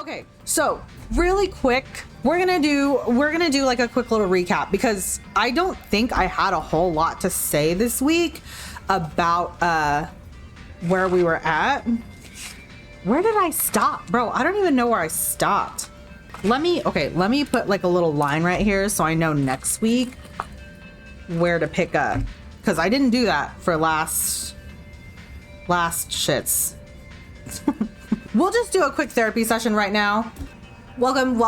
Okay, so really quick, we're gonna do like a quick little recap because I don't think I had a whole lot to say this week about where we were at. Where did I stop? Bro, I don't even know where I stopped. Let me put like a little line right here so I know next week where to pick up, because I didn't do that for last shits. We'll just do a quick therapy session right now. Welcome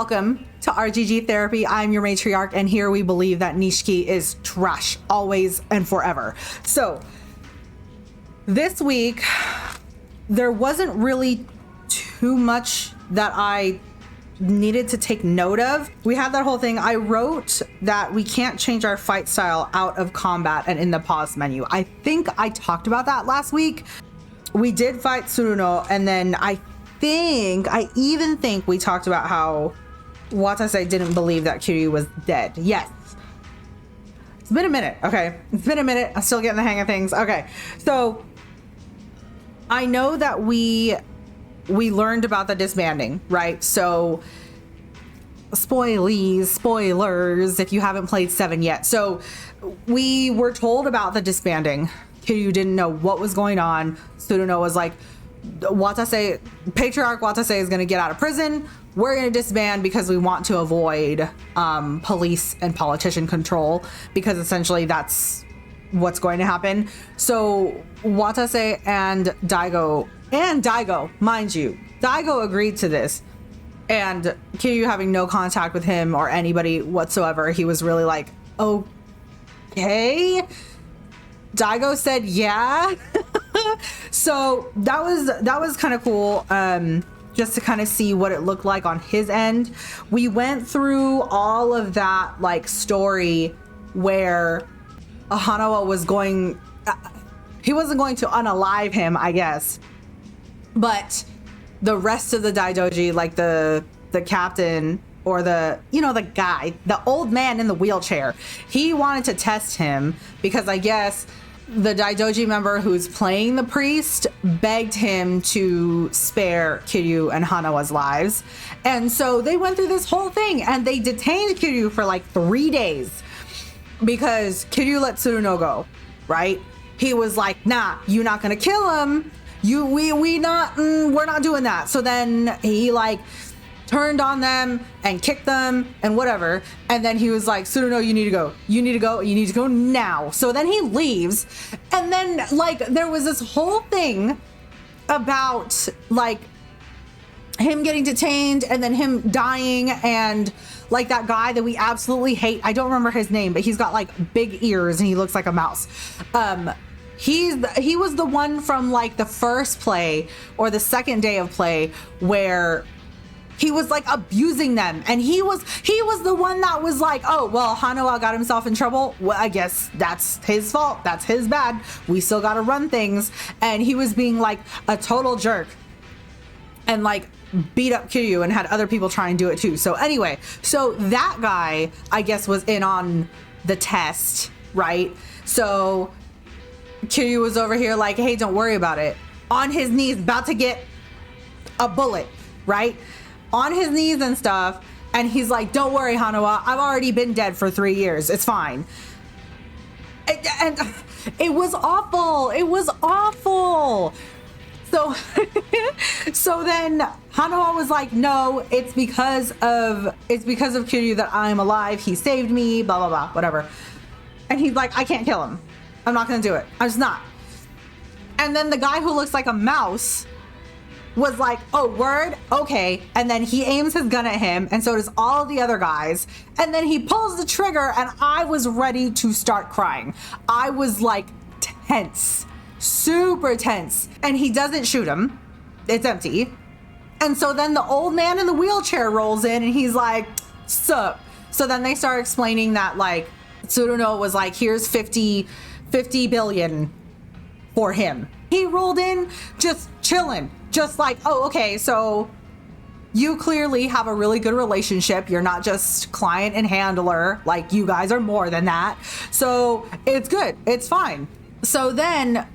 to RGG Therapy. I'm your matriarch, and here we believe that Nishiki is trash always and forever. So this week there wasn't really too much that I needed to take note of. We had that whole thing. I wrote that we can't change our fight style out of combat and in the pause menu. I think I talked about that last week. We did fight Tsuruno, and then I even think we talked about how Watase didn't believe that Kiryu was dead. Yes. It's been a minute. Okay. It's been a minute. I'm still getting the hang of things. Okay. So I know that we learned about the disbanding, right? So spoilers if you haven't played 7 yet. So we were told about the disbanding. Kiryu didn't know what was going on. Tsuruno was like, Patriarch Watase is going to get out of prison. We're going to disband because we want to avoid police and politician control, because essentially that's what's going to happen. So Watase and Daigo, mind you, Daigo agreed to this, and Kiryu having no contact with him or anybody whatsoever, he was really like, okay. Daigo said yeah. So that was kind of cool, just to kind of see what it looked like on his end. We went through all of that like story where Hanawa was going, he wasn't going to unalive him, I guess, but the rest of the Daidoji, like the captain or the guy, the old man in the wheelchair, he wanted to test him because I guess the Daidoji member who's playing the priest begged him to spare Kiryu and Hanawa's lives. And so they went through this whole thing and they detained Kiryu for like 3 days because Kiryu let Tsuruno go, right? He was like, nah, you're not gonna kill him. We're not doing that. So then he like turned on them and kicked them and whatever. And then he was like, Tsuruno, you need to go. You need to go. You need to go now. So then he leaves. And then like there was this whole thing about like him getting detained and then him dying, and like that guy that we absolutely hate. I don't remember his name, but he's got like big ears and he looks like a mouse. He was the one from like the first play or the second day of play where he was like abusing them, and he was the one that was like, oh well, Hanawa got himself in trouble, well I guess that's his fault, that's his bad, we still gotta run things. And he was being like a total jerk and like beat up Kiryu and had other people try and do it too. So anyway, so that guy I guess was in on the test, right? So Kiryu was over here like, hey, don't worry about it, on his knees about to get a bullet, right? On his knees and stuff, and he's like, don't worry, Hanawa, I've already been dead for 3 years, it's fine. And it was awful. So so then Hanawa was like, no, it's because of Kiryu that I'm alive, he saved me, blah blah blah, whatever. And he's like, I can't kill him, I'm not gonna do it, I'm just not. And then the guy who looks like a mouse was like, oh, word? Okay. And then he aims his gun at him, and so does all the other guys. And then he pulls the trigger, and I was ready to start crying. I was like tense, super tense. And he doesn't shoot him. It's empty. And so then the old man in the wheelchair rolls in, and he's like, sup? So then they start explaining that like Tsuruno was like, here's 50 billion for him. He rolled in just chilling, just like, oh, okay, so you clearly have a really good relationship. You're not just client and handler, like you guys are more than that. So it's good, it's fine. So then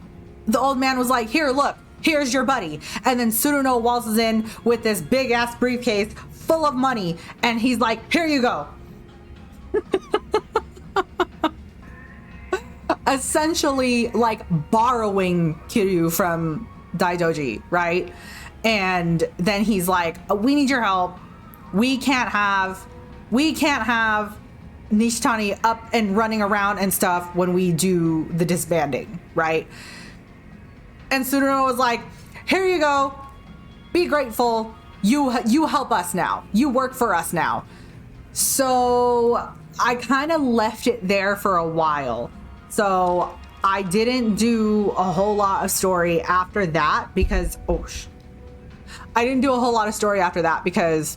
the old man was like, here, look, here's your buddy. And then Tsuruno waltzes in with this big ass briefcase full of money, and he's like, here you go. Essentially like borrowing Kiryu from Daidoji, right? And then he's like, we need your help. We can't have Nishitani up and running around and stuff when we do the disbanding, right? And Tsuruno was like, here you go. Be grateful. You help us now. You work for us now. So I kind of left it there for a while. So I didn't do a whole lot of story after that because, I didn't do a whole lot of story after that because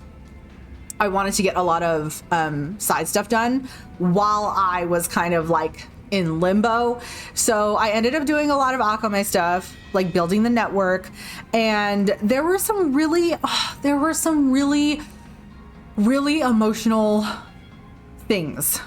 I wanted to get a lot of side stuff done while I was kind of like in limbo. So I ended up doing a lot of Akame stuff, like building the network. And there were some really emotional things,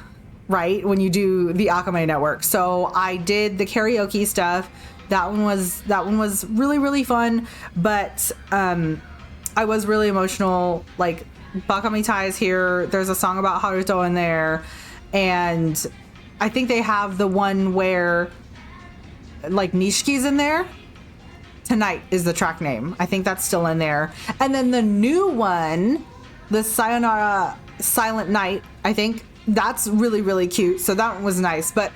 right? When you do the Akame network. So I did the karaoke stuff. That one was really, really fun, but I was really emotional. Like, Bakami Tai is here. There's a song about Haruto in there, and I think they have the one where like Nishiki's in there. Tonight is the track name. I think that's still in there. And then the new one, the Sayonara Silent Night, I think that's really, really cute. So that one was nice, but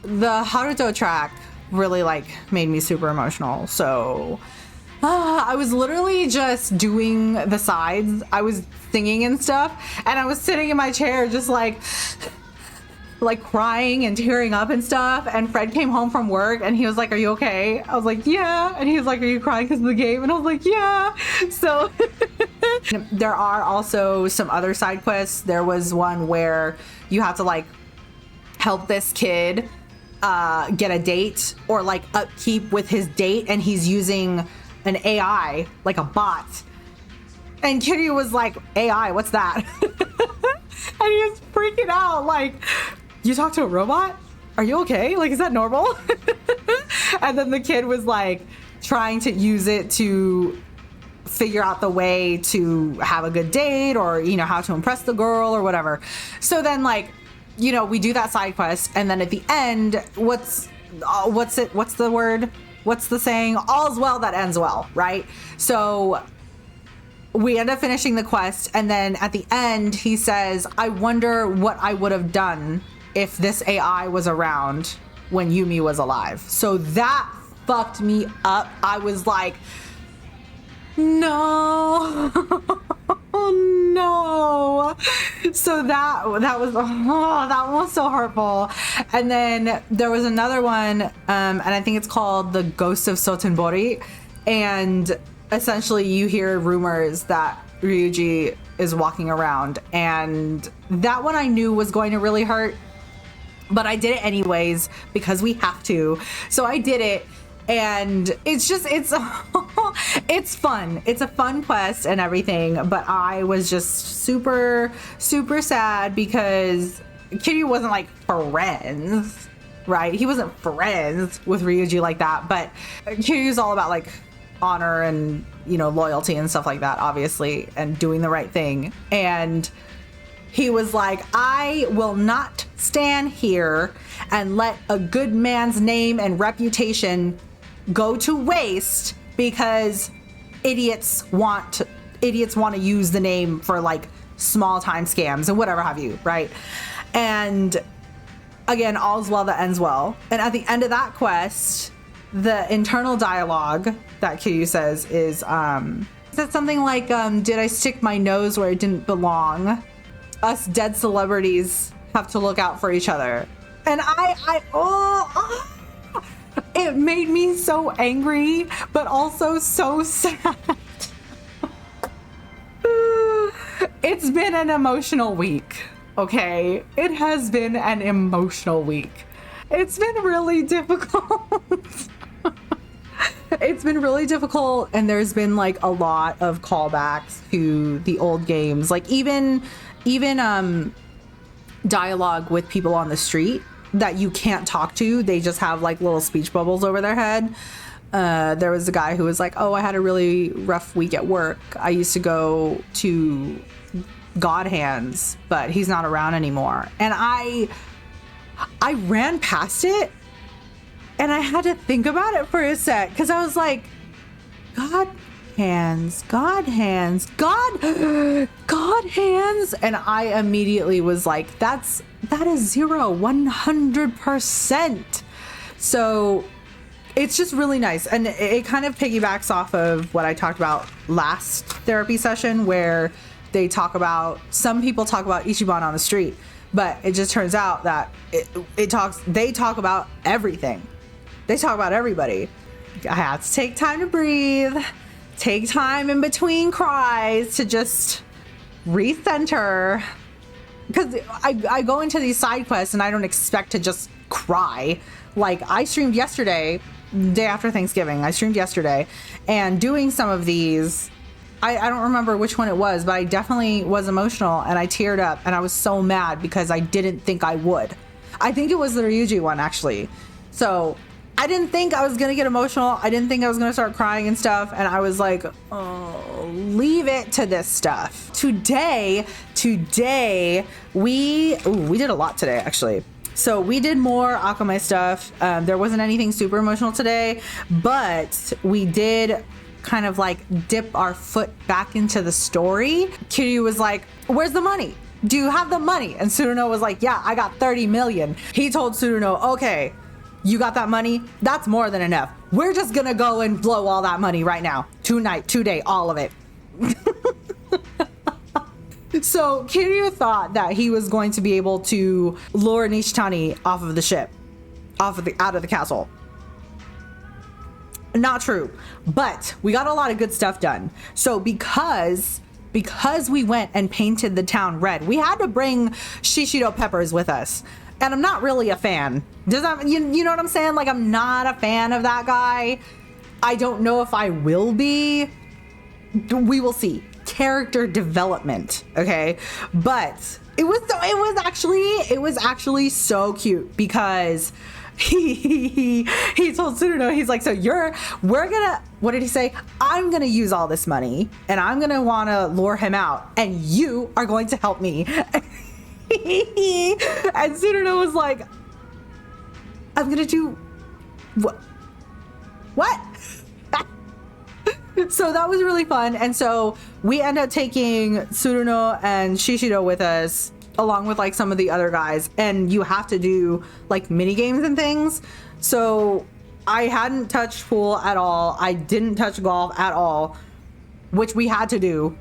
the Haruto track really like made me super emotional. So I was literally just doing the sides. I was singing and stuff, and I was sitting in my chair just like crying and tearing up and stuff. And Fred came home from work and he was like, are you okay? I was like, yeah. And he was like, are you crying because of the game? And I was like, yeah. So there are also some other side quests. There was one where you have to like help this kid get a date or like upkeep with his date, and he's using an AI, like a bot. And Kiryu was like, AI, what's that? And he was freaking out, like, you talk to a robot? Are you okay? Like, is that normal? And then the kid was like trying to use it to figure out the way to have a good date, or, you know, how to impress the girl or whatever. So then, like, you know, we do that side quest, and then at the end, what's the word? What's the saying? All's well that ends well, right? So we end up finishing the quest, and then at the end, he says, I wonder what I would have done if this AI was around when Yumi was alive. So that fucked me up. I was like, no. Oh no. So that one was so hurtful. And then there was another one, and I think it's called The Ghost of Sotenbori. And essentially you hear rumors that Ryuji is walking around, and that one I knew was going to really hurt, but I did it anyways because we have to. So I did it. And it's it's fun. It's a fun quest and everything, but I was just super, super sad because Kiryu wasn't like friends, right? He wasn't friends with Ryuji like that, but Kiryu's all about like honor and, you know, loyalty and stuff like that, obviously, and doing the right thing. And he was like, I will not stand here and let a good man's name and reputation go to waste because idiots want to use the name for like small time scams and whatever have you, right? And again, all's well that ends well. And at the end of that quest, the internal dialogue that Kiryu says is something like, did I stick my nose where it didn't belong? Us dead celebrities have to look out for each other. And it made me so angry, but also so sad. It's been an emotional week, okay? It has been an emotional week. It's been really difficult. It's been really difficult, and there's been like a lot of callbacks to the old games, like even dialogue with people on the street that you can't talk to. They just have like little speech bubbles over their head. There was a guy who was like, oh, I had a really rough week at work. I used to go to God Hands, but he's not around anymore. And I ran past it and I had to think about it for a sec, because I was like, God Hands, God Hands, God Hands. And I immediately was like, that is 100%. So it's just really nice. And it kind of piggybacks off of what I talked about last therapy session, where they talk about, some people talk about Ichiban on the street, but it just turns out that they talk about everything. They talk about everybody. I have to take time to breathe, take time in between cries to just recenter. Because I go into these side quests and I don't expect to just cry. Like, I streamed yesterday, day after Thanksgiving. I streamed yesterday, and doing some of these, I don't remember which one it was, but I definitely was emotional and I teared up and I was so mad because I didn't think I would. I think it was the Ryuji one, actually. So I didn't think I was going to get emotional. I didn't think I was going to start crying and stuff. And I was like, oh, leave it to this stuff. Today, we did a lot today, actually. So we did more Akamai stuff. There wasn't anything super emotional today, but we did kind of like dip our foot back into the story. Kiryu was like, where's the money? Do you have the money? And Tsuruno was like, yeah, I got 30 million. He told Tsuruno, okay, you got that money? That's more than enough. We're just gonna go and blow all that money right now. Today, all of it. So Kiryu thought that he was going to be able to lure Nishitani off of the ship, out of the castle. Not true, but we got a lot of good stuff done. So because we went and painted the town red, we had to bring Shishido Peppers with us. And I'm not really a fan. Does that, you know what I'm saying? Like, I'm not a fan of that guy. I don't know if I will be. We will see. Character development, okay? But it was actually so cute, because he told Tsuruno, he's like, so what did he say? I'm gonna use all this money and I'm gonna wanna lure him out, and you are going to help me. And Tsuruno was like, I'm gonna do what? So that was really fun. And so we end up taking Tsuruno and Shishido with us, along with like some of the other guys, and you have to do like mini games and things. So I hadn't touched pool at all. I didn't touch golf at all, which we had to do.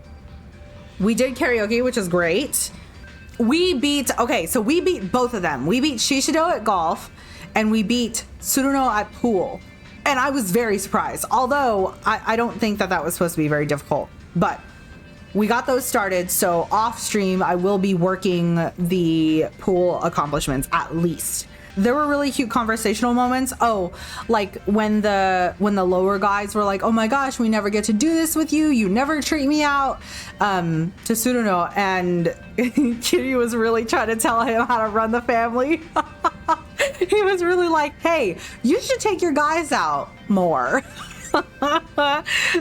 We did karaoke, which is great. We beat both of them. We beat Shishido at golf and we beat Tsuruno at pool. And I was very surprised, although I don't think that was supposed to be very difficult, but we got those started. So off stream, I will be working the pool accomplishments at least. There were really cute conversational moments. Oh, like when the lower guys were like, oh my gosh, we never get to do this with you. You never treat me out, to Tsuruno. And Kiryu was really trying to tell him how to run the family. He was really like, hey, you should take your guys out more.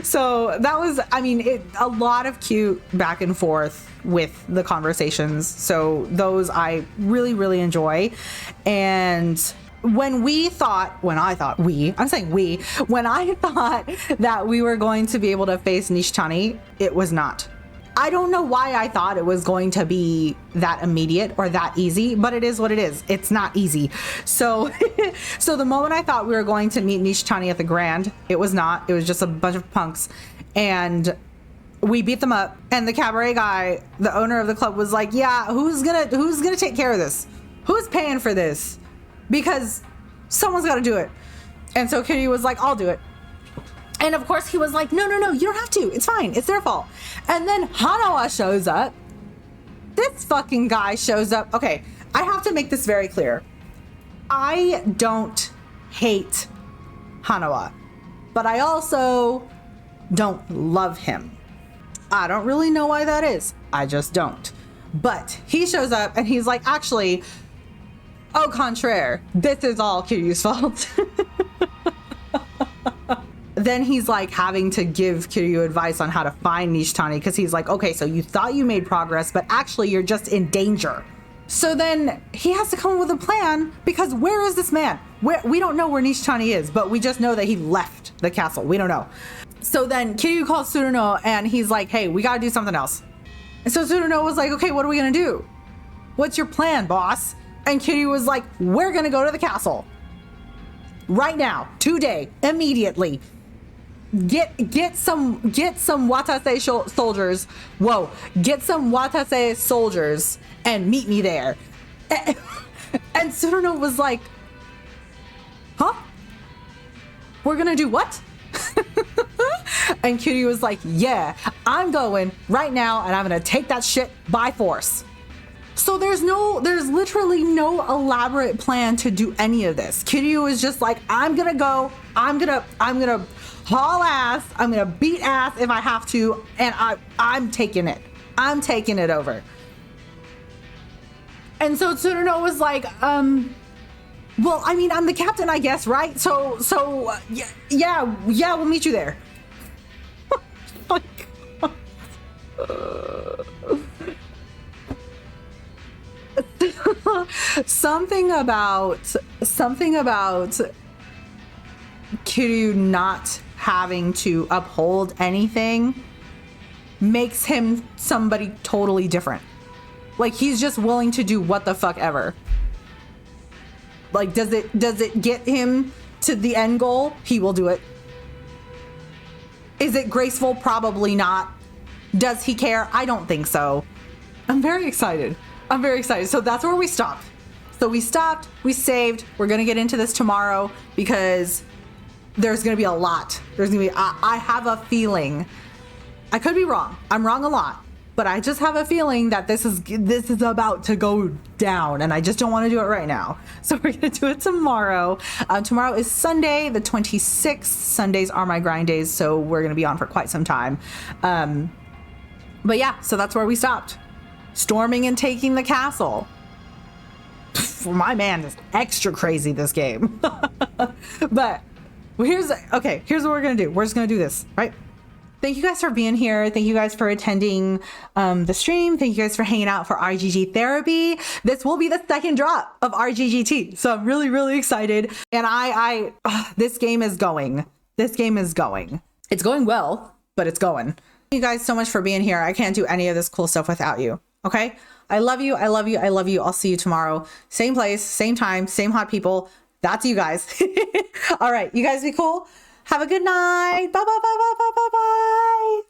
So that was, a lot of cute back and forth with the conversations. So those I really, really enjoy. And when I thought that we were going to be able to face Nishitani, it was not. I don't know why I thought it was going to be that immediate or that easy, but it is what it is. It's not easy. So, so the moment I thought we were going to meet Nishitani at the Grand, it was not. It was just a bunch of punks, and we beat them up. And the cabaret guy, the owner of the club, was like, "Yeah, who's gonna take care of this? Who's paying for this? Because someone's got to do it." And so Kitty was like, "I'll do it." And of course he was like, no, you don't have to. It's fine. It's their fault. And then Hanawa shows up. This fucking guy shows up. Okay, I have to make this very clear. I don't hate Hanawa, but I also don't love him. I don't really know why that is. I just don't. But he shows up and he's like, actually, au contraire, this is all Kiryu's fault. then he's like having to give Kiryu advice on how to find Nishitani, because he's like, okay, so you thought you made progress, but actually you're just in danger. So then he has to come up with a plan, because where is this man? We don't know where Nishitani is, but we just know that he left the castle. We don't know. So then Kiryu calls Tsuruno and he's like, hey, we gotta do something else. And so Tsuruno was like, okay, what are we gonna do? What's your plan, boss? And Kiryu was like, we're gonna go to the castle. Right now, today, immediately. Get some Watase soldiers. Whoa, get some Watase soldiers and meet me there. And Tsuruno was like, huh? We're gonna do what? And Kiryu was like, yeah, I'm going right now and I'm gonna take that shit by force. So there's literally no elaborate plan to do any of this. Kiryu is just like, I'm gonna go, I'm gonna haul ass, I'm gonna beat ass if I have to, and I'm taking it. I'm taking it over. And so Tsuruno was like, well, I mean, I'm the captain, I guess, right? So yeah, we'll meet you there. Like, something about Kiryu not having to uphold anything makes him somebody totally different. Like, he's just willing to do what the fuck ever. Like, does it get him to the end goal? He will do it. Is it graceful? Probably not. Does he care? I don't think so. I'm very excited. So that's where we stopped. So we stopped, we saved. We're gonna get into this tomorrow because there's gonna be a lot. I have a feeling, I could be wrong. I'm wrong a lot, but I just have a feeling that this is about to go down, and I just don't want to do it right now. So we're gonna do it tomorrow. Tomorrow is Sunday, the 26th. Sundays are my grind days, so we're gonna be on for quite some time. But yeah, so that's where we stopped. Storming and taking the castle. My man is extra crazy this game. But here's what we're gonna do. We're just gonna do this, right? Thank you guys for being here. Thank you guys for attending the stream. Thank you guys for hanging out for RGG Therapy. This will be the second drop of RGGT, so I'm really, really excited. And this game is going. It's going well, but it's going. Thank you guys so much for being here. I can't do any of this cool stuff without you. Okay? I love you. I'll see you tomorrow. Same place, same time, same hot people. That's you guys. All right, you guys be cool. Have a good night. Bye.